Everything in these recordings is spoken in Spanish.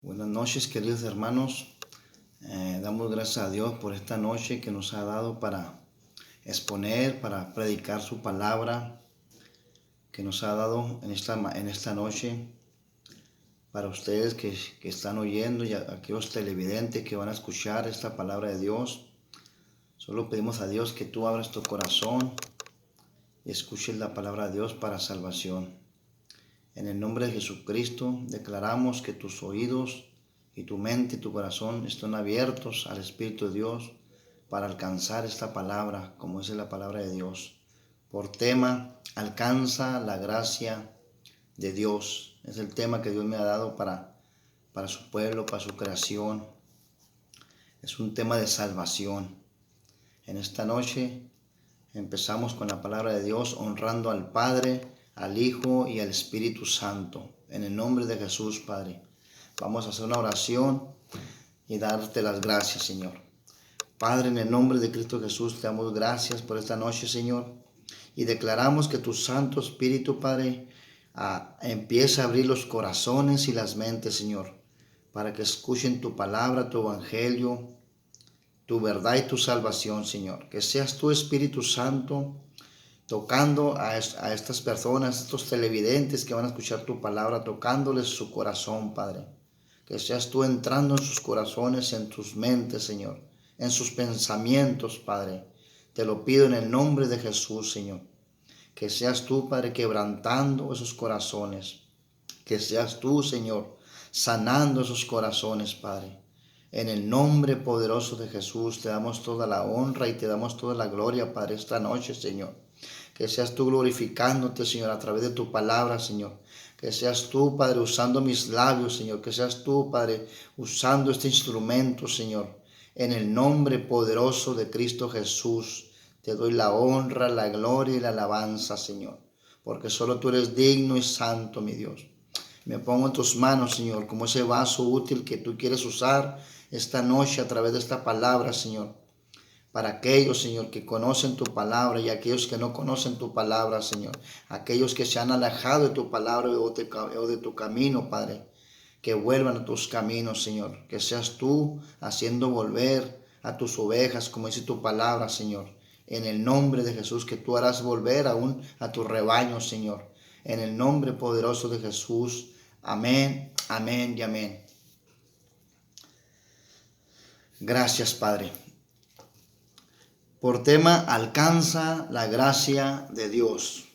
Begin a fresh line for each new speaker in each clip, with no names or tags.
Buenas noches, queridos hermanos. Damos gracias a Dios por esta noche que nos ha dado para exponer, para predicar su palabra, que nos ha dado en esta noche para ustedes que están oyendo y a aquellos televidentes que van a escuchar esta palabra de Dios. Solo pedimos a Dios que tú abras tu corazón y escuches la palabra de Dios para salvación. En el nombre de Jesucristo declaramos que tus oídos y tu mente y tu corazón están abiertos al Espíritu de Dios para alcanzar esta palabra, como dice la palabra de Dios. Por tema, alcanza la gracia de Dios. Es el tema que Dios me ha dado para su pueblo, para su creación. Es un tema de salvación. En esta noche empezamos con la palabra de Dios, honrando al Padre, al Hijo y al Espíritu Santo. En el nombre de Jesús, Padre. Vamos a hacer una oración y darte las gracias, Señor. Padre, en el nombre de Cristo Jesús, te damos gracias por esta noche, Señor. Y declaramos que tu Santo Espíritu, Padre, empieza a abrir los corazones y las mentes, Señor, para que escuchen tu palabra, tu evangelio, tu verdad y tu salvación, Señor. Que seas tu Espíritu Santo tocando a estas personas, estos televidentes que van a escuchar tu palabra, tocándoles su corazón, Padre. Que seas tú entrando en sus corazones, en sus mentes, Señor, en sus pensamientos, Padre. Te lo pido en el nombre de Jesús, Señor. Que seas tú, Padre, quebrantando esos corazones. Que seas tú, Señor, sanando esos corazones, Padre. En el nombre poderoso de Jesús te damos toda la honra y te damos toda la gloria, Padre, esta noche, Señor. Que seas tú glorificándote, Señor, a través de tu palabra, Señor. Que seas tú, Padre, usando mis labios, Señor. Que seas tú, Padre, usando este instrumento, Señor. En el nombre poderoso de Cristo Jesús, te doy la honra, la gloria y la alabanza, Señor. Porque solo tú eres digno y santo, mi Dios. Me pongo en tus manos, Señor, como ese vaso útil que tú quieres usar esta noche a través de esta palabra, Señor. Para aquellos, Señor, que conocen tu palabra y aquellos que no conocen tu palabra, Señor. Aquellos que se han alejado de tu palabra o de tu camino, Padre. Que vuelvan a tus caminos, Señor. Que seas tú haciendo volver a tus ovejas, como dice tu palabra, Señor. En el nombre de Jesús, que tú harás volver aún a tu rebaño, Señor. En el nombre poderoso de Jesús. Amén, amén y amén. Gracias, Padre. Por tema, alcanza la gracia de Dios.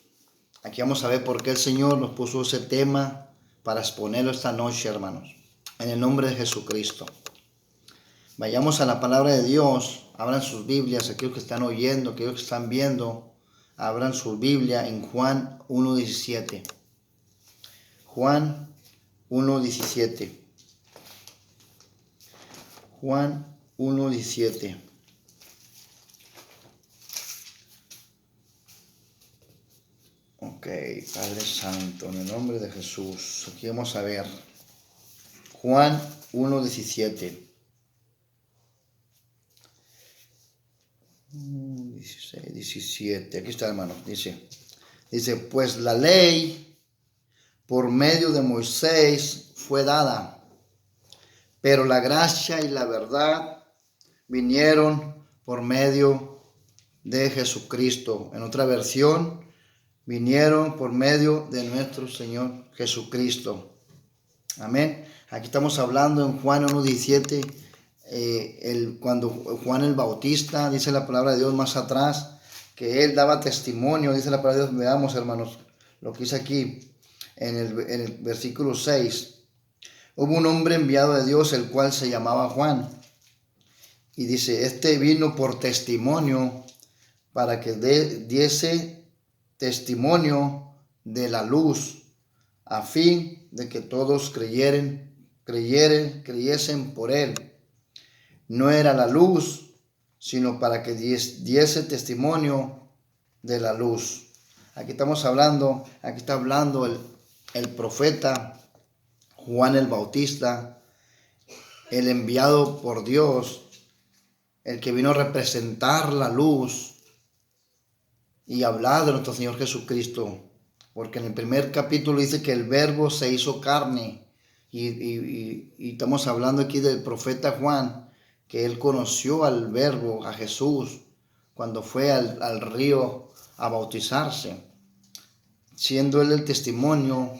Aquí vamos a ver por qué el Señor nos puso ese tema para exponerlo esta noche, hermanos. En el nombre de Jesucristo. Vayamos a la palabra de Dios. Abran sus Biblias, aquellos que están oyendo, aquellos que están viendo. Abran su Biblia en Juan 1:17. Juan 1:17. Juan 1:17. Ok, Padre Santo, en el nombre de Jesús. Aquí vamos a ver. Juan 1:17. 16, 17. Aquí está, hermano. Dice, pues la ley por medio de Moisés fue dada, pero la gracia y la verdad vinieron por medio de Jesucristo. En otra versión, vinieron por medio de nuestro Señor Jesucristo. Amén. Aquí estamos hablando en Juan 1:17, cuando Juan el Bautista, dice la palabra de Dios más atrás, que él daba testimonio, dice la palabra de Dios. Veamos, hermanos, lo que dice aquí en el versículo 6. Hubo un hombre enviado de Dios, el cual se llamaba Juan. Y dice, este vino por testimonio, para que diese testimonio de la luz, a fin de que todos creyesen por él. No era la luz, sino para que diese testimonio de la luz. Aquí está hablando el profeta Juan el Bautista, el enviado por Dios, el que vino a representar la luz y hablar de nuestro Señor Jesucristo. Porque en el primer capítulo dice que el Verbo se hizo carne Y estamos hablando aquí del profeta Juan, que él conoció al Verbo, a Jesús, cuando fue al río a bautizarse, siendo él el testimonio.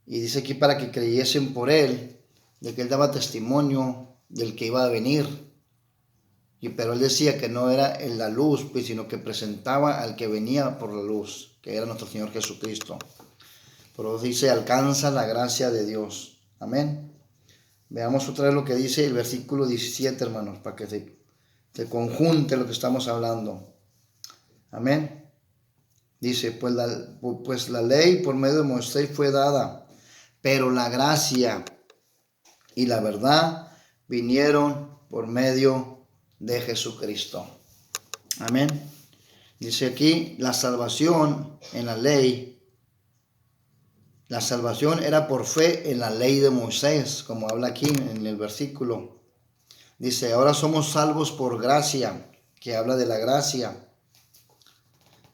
Y dice aquí para que creyesen por él, de que él daba testimonio del que iba a venir. Pero él decía que no era en la luz, pues, sino que presentaba al que venía por la luz, que era nuestro Señor Jesucristo. Pero dice, alcanza la gracia de Dios. Amén. Veamos otra vez lo que dice el versículo 17, hermanos, para que se conjunte lo que estamos hablando. Amén. Dice, pues la ley por medio de Moisés fue dada, pero la gracia y la verdad vinieron por medio de Jesucristo. Amén. Dice aquí, la salvación en la ley, la salvación era por fe en la ley de Moisés, como habla aquí en el versículo. Dice, ahora somos salvos por gracia, que habla de la gracia.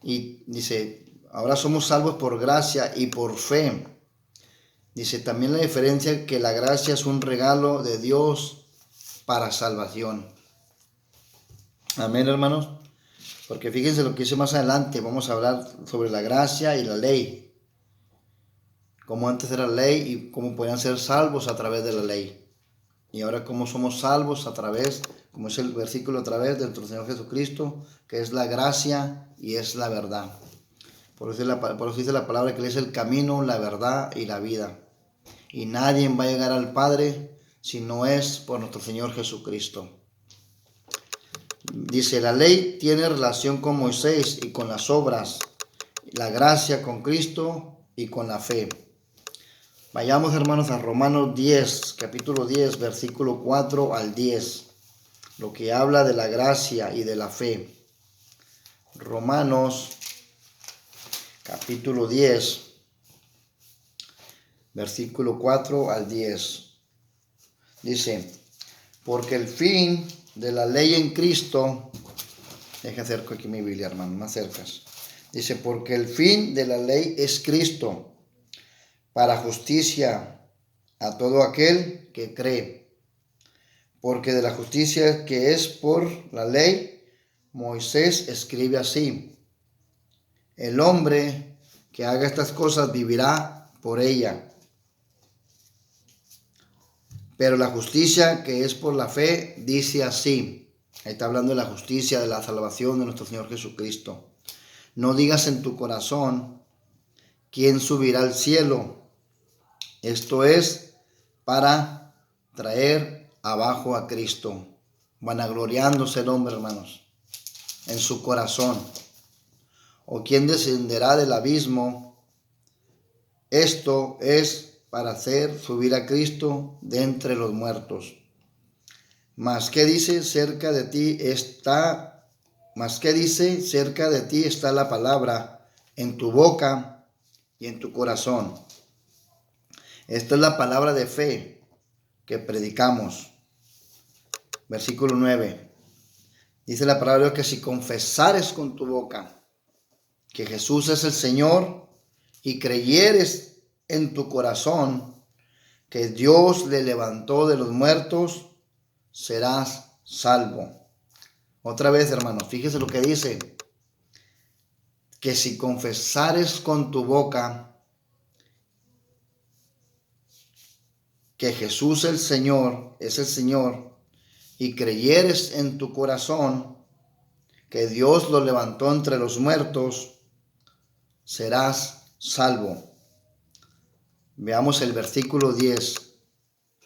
Y dice, ahora somos salvos por gracia y por fe. Dice también la diferencia que la gracia es un regalo de Dios para salvación. Amén, hermanos. Porque fíjense lo que dice más adelante. Vamos a hablar sobre la gracia y la ley. Cómo antes era la ley y cómo podían ser salvos a través de la ley. Y ahora cómo somos salvos a través, como es el versículo, a través de nuestro Señor Jesucristo, que es la gracia y es la verdad. Por eso dice la palabra que Él es el camino, la verdad y la vida. Y nadie va a llegar al Padre si no es por nuestro Señor Jesucristo. Dice, la ley tiene relación con Moisés y con las obras, la gracia con Cristo y con la fe. Vayamos, hermanos, a Romanos 10, capítulo 10, versículo 4 al 10, lo que habla de la gracia y de la fe. Romanos, capítulo 10, versículo 4 al 10. Dice, porque el fin de la ley en Cristo, deja acerco aquí mi Biblia, hermano, más cerca. Dice, porque el fin de la ley es Cristo, para justicia a todo aquel que cree. Porque de la justicia que es por la ley, Moisés escribe así, el hombre que haga estas cosas vivirá por ella. Pero la justicia que es por la fe dice así. Ahí está hablando de la justicia, de la salvación de nuestro Señor Jesucristo. No digas en tu corazón, ¿quién subirá al cielo? Esto es para traer abajo a Cristo. Vanagloriándose el hombre, hermanos, en su corazón. ¿O quién descenderá del abismo? Esto es para hacer subir a Cristo de entre los muertos. Mas qué dice, cerca de ti está la palabra en tu boca y en tu corazón. Esta es la palabra de fe que predicamos. Versículo 9. Dice la palabra de Dios que si confesares con tu boca que Jesús es el Señor y creyeres en tu corazón que Dios le levantó de los muertos, serás salvo. Otra vez, hermanos, fíjese lo que dice, que si confesares con tu boca que Jesús es el Señor, y creyeres en tu corazón que Dios lo levantó entre los muertos, serás salvo. Veamos el versículo 10.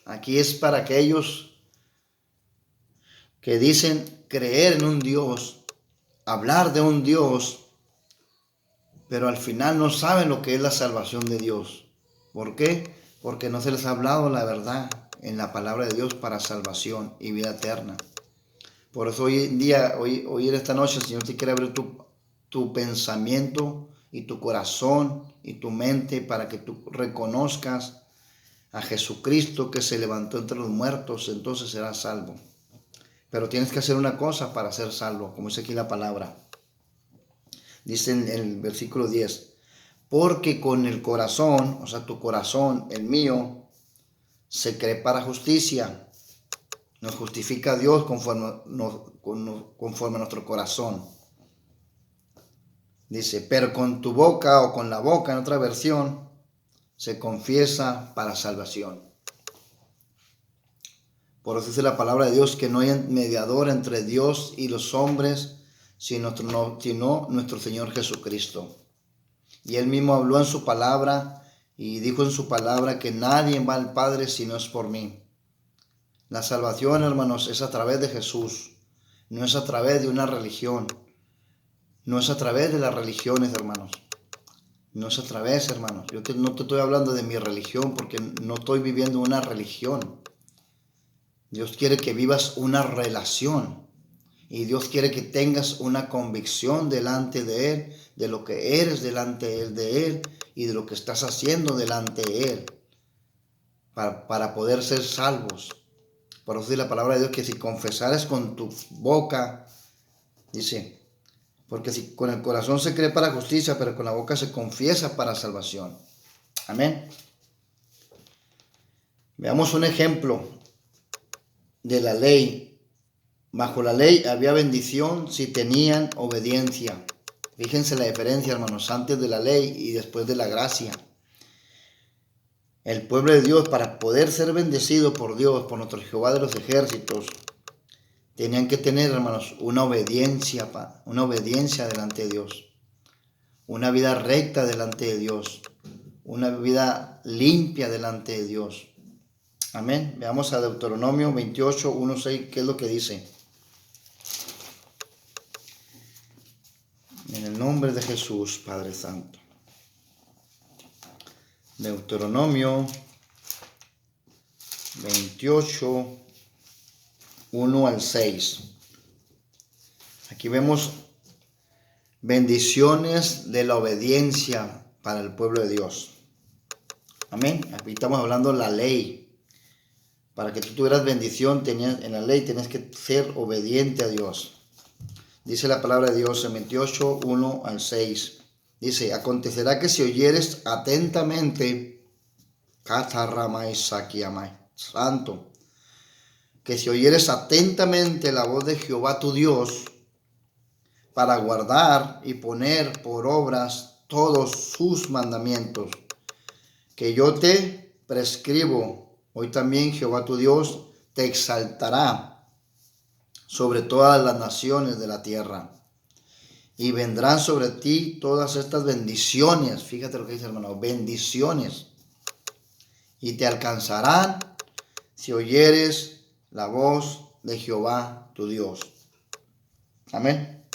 Aquí es para aquellos que dicen creer en un Dios, hablar de un Dios, pero al final no saben lo que es la salvación de Dios. ¿Por qué? Porque no se les ha hablado la verdad en la palabra de Dios para salvación y vida eterna. Por eso hoy en día, hoy en esta noche, el Señor te quiere abrir tu pensamiento y tu corazón y tu mente para que tú reconozcas a Jesucristo que se levantó entre los muertos, entonces serás salvo. Pero tienes que hacer una cosa para ser salvo, como dice aquí la palabra. Dice en el versículo 10, porque con el corazón, o sea, tu corazón, el mío, se cree para justicia. Nos justifica Dios conforme a nuestro corazón. Dice, pero con tu boca o con la boca, en otra versión, se confiesa para salvación. Por eso dice la palabra de Dios que no hay mediador entre Dios y los hombres, sino nuestro Señor Jesucristo. Y Él mismo habló en su palabra y dijo en su palabra que nadie va al Padre si no es por mí. La salvación, hermanos, es a través de Jesús, no es a través de una religión, no es a través de las religiones, hermanos. No es a través, hermanos. Yo no te estoy hablando de mi religión porque no estoy viviendo una religión. Dios quiere que vivas una relación y Dios quiere que tengas una convicción delante de Él, de lo que eres delante de Él y de lo que estás haciendo delante de Él para poder ser salvos. Por eso dice la palabra de Dios que si confesares con tu boca, dice, porque si con el corazón se cree para justicia, pero con la boca se confiesa para salvación. Amén. Veamos un ejemplo de la ley. Bajo la ley había bendición si tenían obediencia. Fíjense la diferencia, hermanos, antes de la ley y después de la gracia. El pueblo de Dios, para poder ser bendecido por Dios, por nuestro Jehová de los ejércitos, tenían que tener, hermanos, una obediencia delante de Dios. Una vida recta delante de Dios. Una vida limpia delante de Dios. Amén. Veamos a Deuteronomio 28, 1, 6, ¿qué es lo que dice? En el nombre de Jesús, Padre Santo. Deuteronomio 28, 1 al 6. Aquí vemos bendiciones de la obediencia para el pueblo de Dios. Amén. Aquí estamos hablando de la ley. Para que tú tuvieras bendición en la ley tenías que ser obediente a Dios. Dice la palabra de Dios en 28, 1 al 6. Dice, acontecerá que si oyeres atentamente, santo, que si oyeres atentamente la voz de Jehová tu Dios, para guardar y poner por obras todos sus mandamientos, que yo te prescribo, hoy también Jehová tu Dios te exaltará sobre todas las naciones de la tierra. Y vendrán sobre ti todas estas bendiciones. Fíjate lo que dice, hermano, bendiciones. Y te alcanzarán si oyeres la voz de Jehová tu Dios. Amén.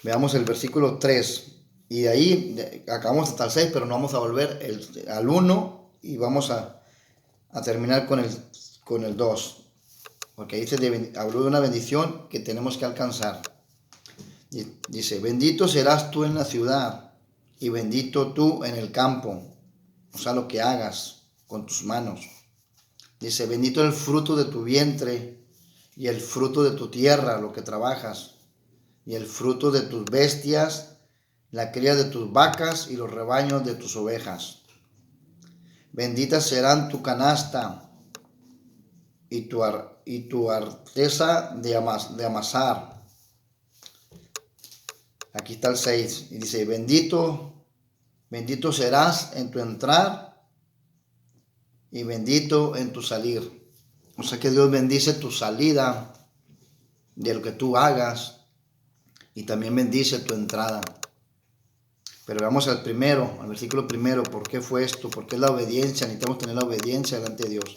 Veamos el versículo 3. Y de ahí acabamos hasta el 6, pero no vamos a volver al 1 y vamos a terminar con el 2. Porque ahí habló de una bendición que tenemos que alcanzar. Dice, bendito serás tú en la ciudad y bendito tú en el campo, o sea, lo que hagas con tus manos. Dice, bendito el fruto de tu vientre y el fruto de tu tierra, lo que trabajas, y el fruto de tus bestias, la cría de tus vacas y los rebaños de tus ovejas. Benditas serán tu canasta y tu arteza de amasar. Aquí está el 6. Y dice, bendito serás en tu entrar y bendito en tu salir. O sea que Dios bendice tu salida de lo que tú hagas y también bendice tu entrada. Pero vamos al versículo primero. ¿Por qué fue esto? ¿Por qué la obediencia? Necesitamos tener la obediencia delante de Dios.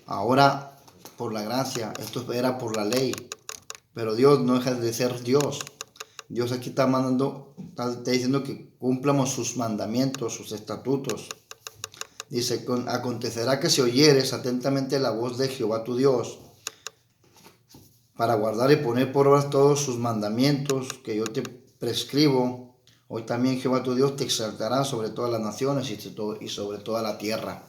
Ahora, por la gracia, esto era por la ley. Pero Dios no deja de ser Dios. Dios aquí está diciendo que cumplamos sus mandamientos, sus estatutos. Dice, acontecerá que si oyeres atentamente la voz de Jehová tu Dios, para guardar y poner por obra todos sus mandamientos que yo te prescribo, hoy también Jehová tu Dios te exaltará sobre todas las naciones y sobre toda la tierra.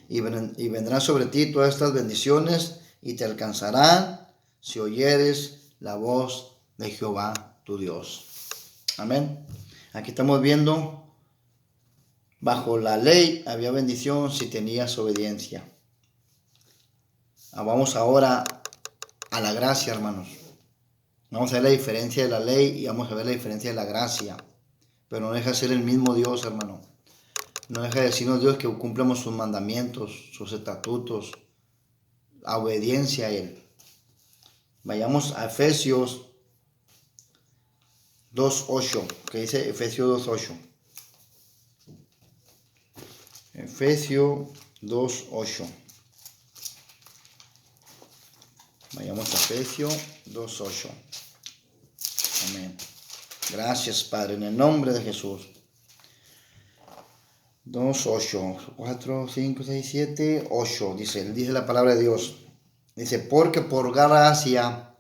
Y vendrán sobre ti todas estas bendiciones y te alcanzarán si oyeres la voz de Jehová tu Dios. Amén. Aquí estamos viendo Bajo la ley había bendición si tenías obediencia. Vamos ahora a la gracia, hermanos. Vamos a ver la diferencia de la ley y vamos a ver la diferencia de la gracia. Pero no deja de ser el mismo Dios, hermano. No deja de decirnos Dios que cumplamos sus mandamientos, sus estatutos, a obediencia a Él. Vayamos a Efesios 2.8, que dice Efesios 2.8. Efesios 2.8. Vayamos a Efesios 2.8. Amén. Gracias, Padre, en el nombre de Jesús. 2.8, 4, 5, 6, 7, 8. Dice la palabra de Dios. Dice, porque por gracia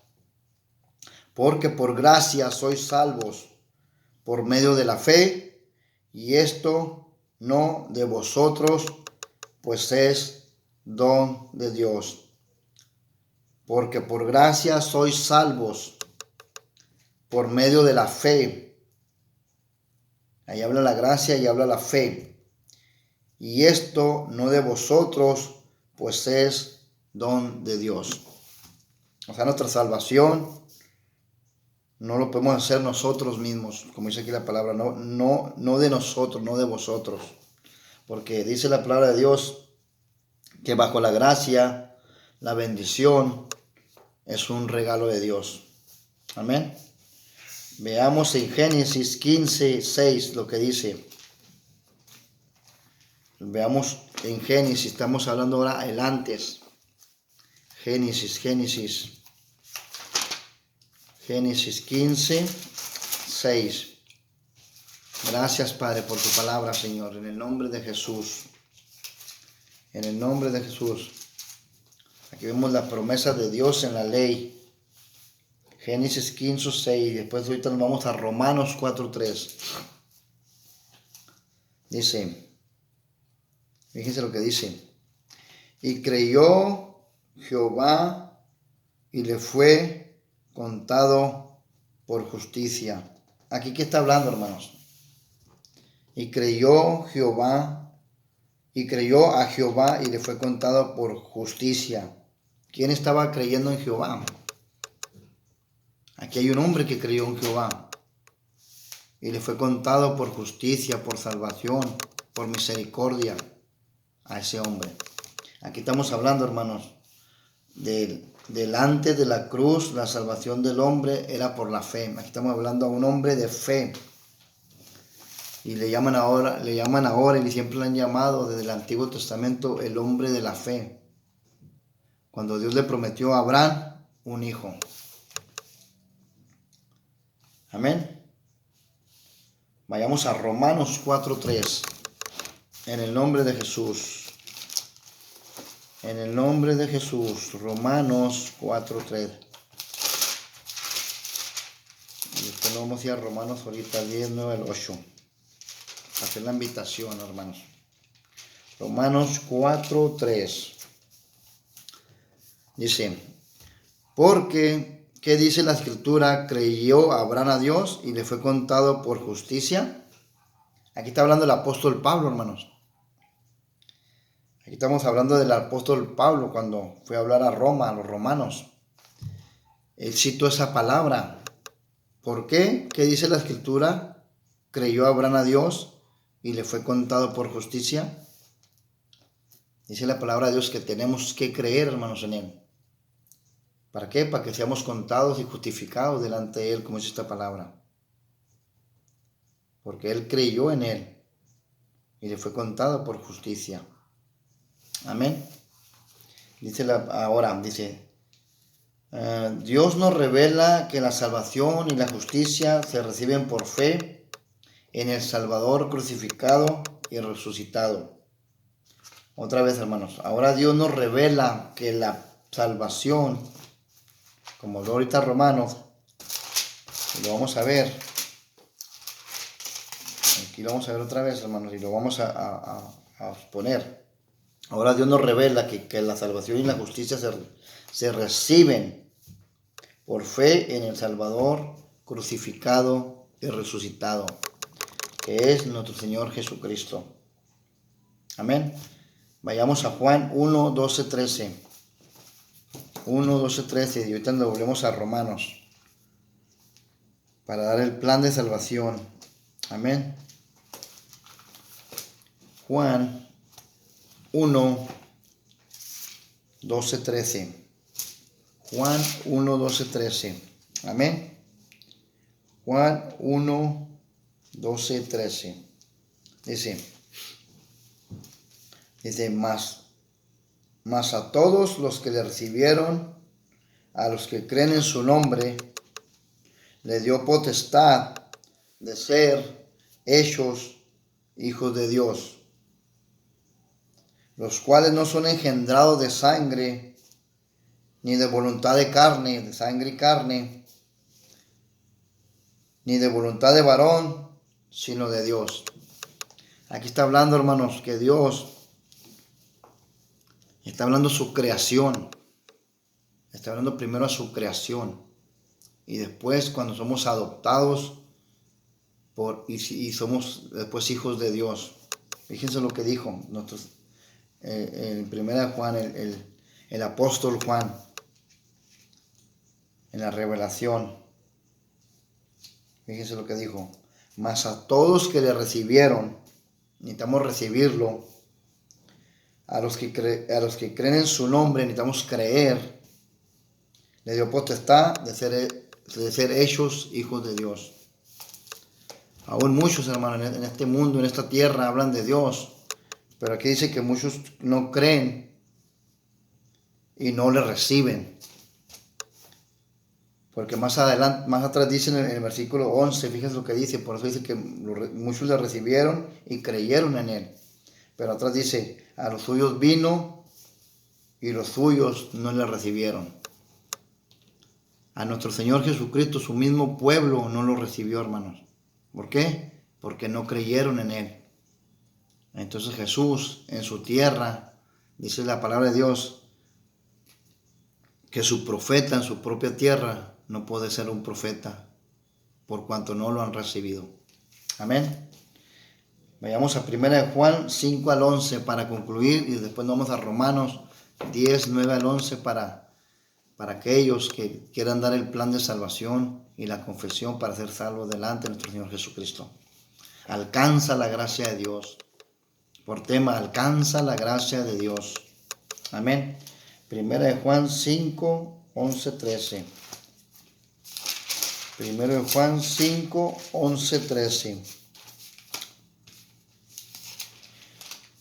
sois salvos por medio de la fe, y esto no de vosotros, pues es don de Dios. Porque por gracia sois salvos por medio de la fe. Ahí habla la gracia y habla la fe. Y esto no de vosotros, pues es don de Dios. O sea, nuestra salvación no lo podemos hacer nosotros mismos, como dice aquí la palabra, no de nosotros, no de vosotros. Porque dice la palabra de Dios que bajo la gracia, la bendición es un regalo de Dios. Amén. Veamos en Génesis 15:6 lo que dice. Veamos en Génesis, estamos hablando ahora el antes. Génesis 15:6. Gracias, Padre, por tu palabra, Señor, en el nombre de Jesús. En el nombre de Jesús. Aquí vemos la promesa de Dios en la ley. Génesis 15:6. Después ahorita nos vamos a Romanos 4:3. Dice, fíjense lo que dice. Y creyó Jehová y le fue contado por justicia. Aquí, ¿qué está hablando, hermanos? Y creyó a Jehová y le fue contado por justicia. ¿Quién estaba creyendo en Jehová? Aquí hay un hombre que creyó en Jehová y le fue contado por justicia, por salvación, por misericordia a ese hombre. Aquí estamos hablando, hermanos, delante de la cruz, la salvación del hombre era por la fe. Aquí estamos hablando a un hombre de fe. Y le llaman ahora y siempre le han llamado desde el Antiguo Testamento el hombre de la fe. Cuando Dios le prometió a Abraham un hijo. Amén. Vayamos a Romanos 4:3. En el nombre de Jesús. En el nombre de Jesús. Romanos 4:3. Y después nos vamos a ir a Romanos ahorita 10, 9 al 8. Para hacer la invitación, hermanos. Romanos 4:3. Dice, porque, ¿qué dice la Escritura? Creyó Abraham a Dios y le fue contado por justicia. Aquí está hablando el apóstol Pablo, hermanos. Aquí estamos hablando del apóstol Pablo cuando fue a hablar a Roma, a los romanos. Él citó esa palabra. ¿Por qué? ¿Qué dice la Escritura? Creyó Abraham a Dios y le fue contado por justicia. Dice la palabra de Dios que tenemos que creer, hermanos, en Él. ¿Para qué? Para que seamos contados y justificados delante de Él, como dice esta palabra. Porque Él creyó en Él y le fue contado por justicia. Amén. Dice Dios nos revela que la salvación y la justicia se reciben por fe en el Salvador crucificado y resucitado. Otra vez, hermanos, ahora Dios nos revela que la salvación, como lo ahorita Romanos, lo vamos a ver. Aquí lo vamos a ver otra vez, hermanos, y lo vamos a exponer. Ahora Dios nos revela que la salvación y la justicia se reciben por fe en el Salvador crucificado y resucitado, que es nuestro Señor Jesucristo. Amén. Vayamos a Juan 1, 12, 13. 1, 12, 13. Y ahorita nos volvemos a Romanos para dar el plan de salvación. Amén. Juan 1, 12, 13. Juan 1, 12, 13. Amén. Juan 1, 12, 13. Dice, mas a todos los que le recibieron, a los que creen en su nombre, le dio potestad de ser hechos hijos de Dios, los cuales no son engendrados de sangre, ni de voluntad de carne, de sangre y carne, ni de voluntad de varón, sino de Dios. Aquí está hablando, hermanos, que Dios está hablando de su creación. Está hablando primero a su creación. Y después, cuando somos adoptados y somos después hijos de Dios. Fíjense lo que dijo en primera de Juan, el apóstol Juan, en la revelación. Fíjense lo que dijo. Mas a todos que le recibieron, necesitamos recibirlo. A los que creen en su nombre, necesitamos creer. Le dio potestad de ser hechos hijos de Dios. Aún muchos, hermanos, en este mundo, en esta tierra, hablan de Dios. Pero aquí dice que muchos no creen y no le reciben. Porque más atrás dice en el versículo 11, fíjense lo que dice, por eso dice que muchos le recibieron y creyeron en él. Pero atrás dice, a los suyos vino y los suyos no le recibieron. A nuestro Señor Jesucristo, su mismo pueblo, no lo recibió, hermanos. ¿Por qué? Porque no creyeron en él. Entonces Jesús, en su tierra, dice la palabra de Dios, que su profeta en su propia tierra no puede ser un profeta por cuanto no lo han recibido. Amén. Vayamos a 1 de Juan 5 al 11 para concluir y después vamos a Romanos 10, 9 al 11 para aquellos que quieran dar el plan de salvación y la confesión para ser salvos delante de nuestro Señor Jesucristo. Alcanza la gracia de Dios. Por tema, alcanza la gracia de Dios. Amén. 1 de Juan 5, 11, 13. 1 de Juan 5, 11, 13.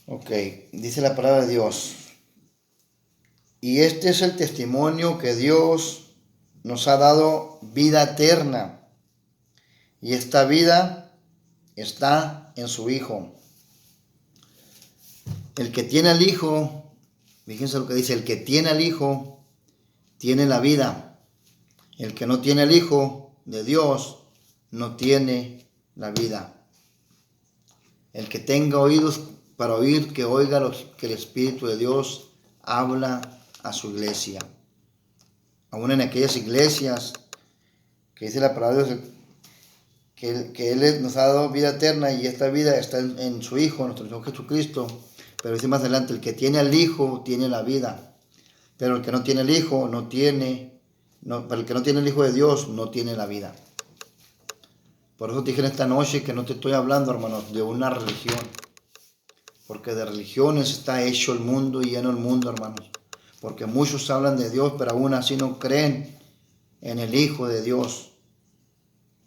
Ok, dice la palabra de Dios. Y este es el testimonio que Dios nos ha dado vida eterna. Y esta vida está en su Hijo. El que tiene al Hijo, fíjense lo que dice, el que tiene al Hijo, tiene la vida. El que no tiene al Hijo de Dios, no tiene la vida. El que tenga oídos para oír, que oiga que el Espíritu de Dios habla a su iglesia. Aún en aquellas iglesias que dice la palabra de Dios que Él nos ha dado vida eterna y esta vida está en su Hijo, nuestro Señor Jesucristo. Pero dice más adelante, el que tiene al Hijo tiene la vida. Pero el que no tiene el Hijo pero el que no tiene el Hijo de Dios no tiene la vida. Por eso te dije en esta noche que no te estoy hablando, hermanos, de una religión. Porque de religiones está hecho el mundo y lleno el mundo, hermanos. Porque muchos hablan de Dios, pero aún así no creen en el Hijo de Dios.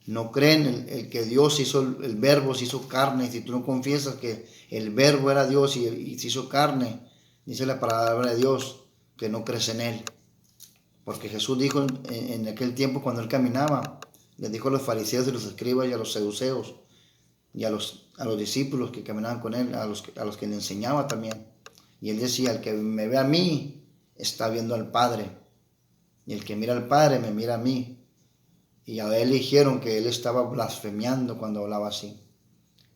No creen el que Dios hizo, el verbo se hizo carne. Y si tú no confiesas que el verbo era Dios y se hizo carne, dice la palabra de Dios que no crees en él. Porque Jesús dijo en aquel tiempo cuando él caminaba, les dijo a los fariseos y los escribas y a los saduceos y a los discípulos que caminaban con él, a los que le enseñaba también. Y él decía, el que me ve a mí, está viendo al Padre. Y el que mira al Padre, me mira a mí. Y a él dijeron que él estaba blasfemiando cuando hablaba así.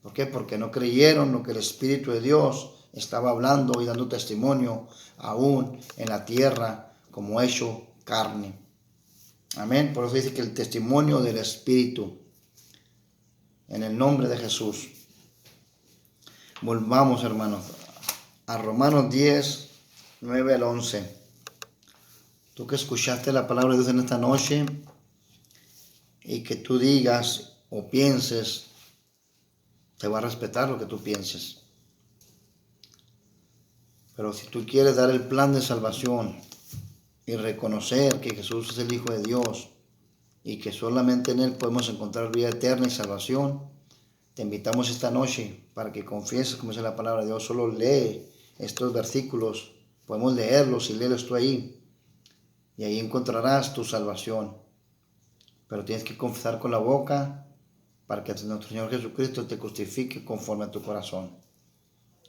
¿Por qué? Porque no creyeron lo que el Espíritu de Dios estaba hablando y dando testimonio aún en la tierra como hecho carne. Amén. Por eso dice que el testimonio del Espíritu. En el nombre de Jesús. Volvamos, hermanos, a Romanos 10, 9 al 11. Tú que escuchaste la palabra de Dios en esta noche y que tú digas o pienses, te va a respetar lo que tú pienses. Pero si tú quieres dar el plan de salvación y reconocer que Jesús es el Hijo de Dios y que solamente en Él podemos encontrar vida eterna y salvación, te invitamos esta noche para que confieses como dice la palabra de Dios. Solo lee estos versículos, podemos leerlos y léelos tú ahí, y ahí encontrarás tu salvación. Pero tienes que confesar con la boca para que nuestro Señor Jesucristo te justifique conforme a tu corazón.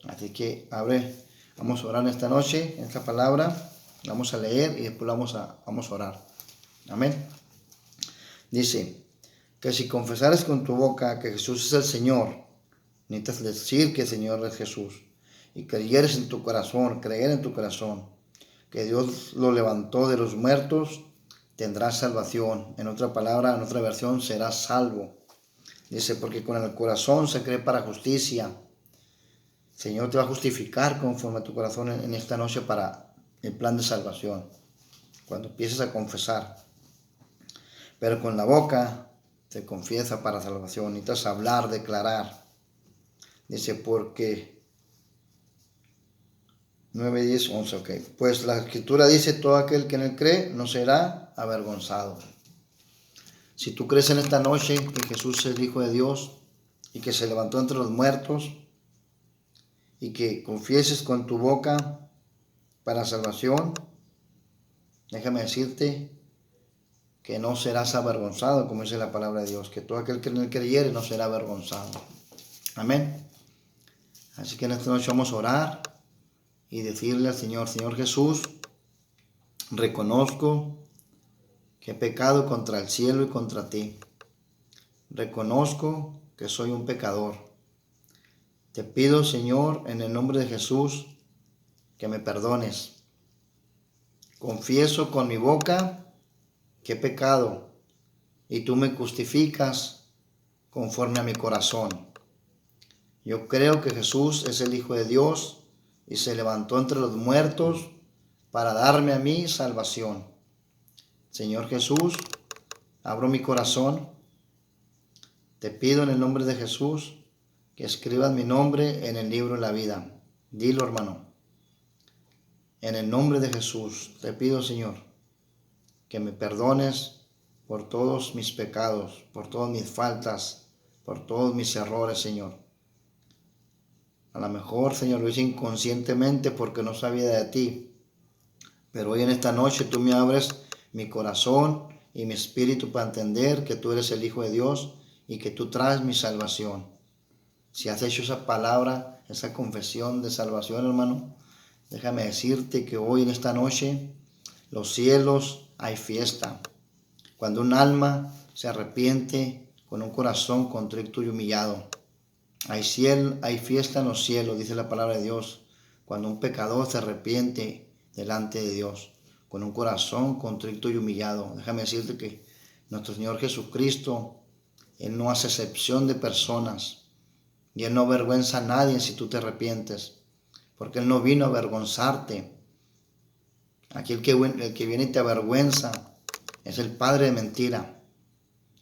Así que vamos a orar esta noche, en esta palabra, vamos a leer y después vamos a orar. Amén. Dice que si confesares con tu boca que Jesús es el Señor, necesitas decir que el Señor es Jesús, y creyeres en tu corazón, creer en tu corazón, que Dios lo levantó de los muertos, tendrás salvación. En otra palabra, en otra versión, serás salvo. Dice, porque con el corazón se cree para justicia. El Señor te va a justificar conforme a tu corazón en esta noche para el plan de salvación, cuando empieces a confesar. Pero con la boca se confiesa para salvación. Necesitas hablar, declarar. Dice, porque 9, 10, 11, ok. Pues la Escritura dice, todo aquel que en él cree no será avergonzado. Si tú crees en esta noche que Jesús es el Hijo de Dios y que se levantó entre los muertos y que confieses con tu boca para salvación, déjame decirte que no serás avergonzado, como dice la palabra de Dios, que todo aquel que en él creyere no será avergonzado. Amén. Así que en esta noche vamos a orar y decirle al Señor, Señor Jesús, reconozco que he pecado contra el cielo y contra ti. Reconozco que soy un pecador. Te pido, Señor, en el nombre de Jesús, que me perdones. Confieso con mi boca que he pecado y tú me justificas conforme a mi corazón. Yo creo que Jesús es el Hijo de Dios y se levantó entre los muertos para darme a mí salvación. Señor Jesús, abro mi corazón. Te pido en el nombre de Jesús que escribas mi nombre en el libro de la vida. Dilo, hermano. En el nombre de Jesús te pido, Señor, que me perdones por todos mis pecados, por todas mis faltas, por todos mis errores, Señor. A lo mejor, Señor, lo hice inconscientemente porque no sabía de ti. Pero hoy en esta noche tú me abres mi corazón y mi espíritu para entender que tú eres el Hijo de Dios y que tú traes mi salvación. Si has hecho esa palabra, esa confesión de salvación, hermano, déjame decirte que hoy en esta noche los cielos hay fiesta. Cuando un alma se arrepiente con un corazón contrito y humillado, hay fiesta en los cielos, dice la palabra de Dios. Cuando un pecador se arrepiente delante de Dios, con un corazón contrito y humillado. Déjame decirte que nuestro Señor Jesucristo, Él no hace excepción de personas. Y Él no avergüenza a nadie si tú te arrepientes, porque Él no vino a avergonzarte. Aquí el que viene y te avergüenza es el padre de mentira.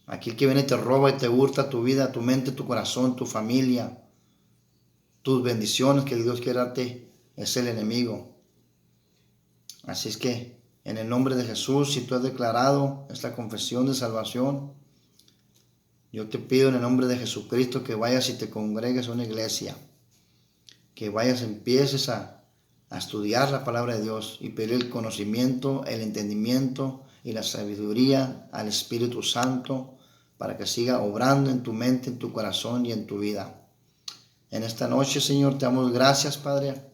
Aquí el que viene y te roba y te hurta tu vida, tu mente, tu corazón, tu familia, tus bendiciones que Dios quiere darte, es el enemigo. Así es que en el nombre de Jesús, si tú has declarado esta confesión de salvación, yo te pido en el nombre de Jesucristo que vayas y te congregues a una iglesia, que vayas, empieces a estudiar la palabra de Dios y pedir el conocimiento, el entendimiento y la sabiduría al Espíritu Santo para que siga obrando en tu mente, en tu corazón y en tu vida. En esta noche, Señor, te damos gracias, Padre,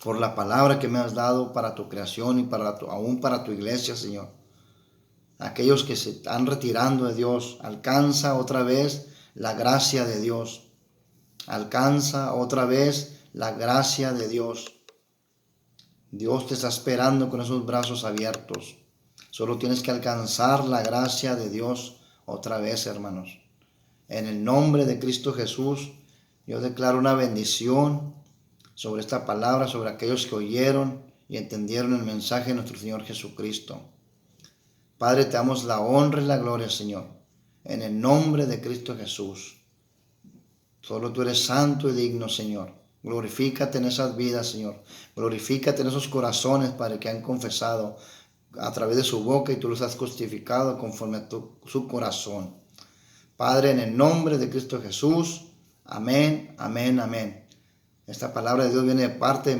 por la palabra que me has dado para tu creación y aún para tu iglesia, Señor. Aquellos que se están retirando de Dios, alcanza otra vez la gracia de Dios. Alcanza otra vez la gracia de Dios. Dios te está esperando con esos brazos abiertos. Solo tienes que alcanzar la gracia de Dios otra vez, hermanos. En el nombre de Cristo Jesús, yo declaro una bendición sobre esta palabra, sobre aquellos que oyeron y entendieron el mensaje de nuestro Señor Jesucristo. Padre, te damos la honra y la gloria, Señor, en el nombre de Cristo Jesús. Solo tú eres santo y digno, Señor. Glorifícate en esas vidas, Señor. Glorifícate en esos corazones, Padre, que han confesado a través de su boca y tú los has justificado conforme a su corazón. Padre, en el nombre de Cristo Jesús. Amén, amén, amén. Esta palabra de Dios viene de parte de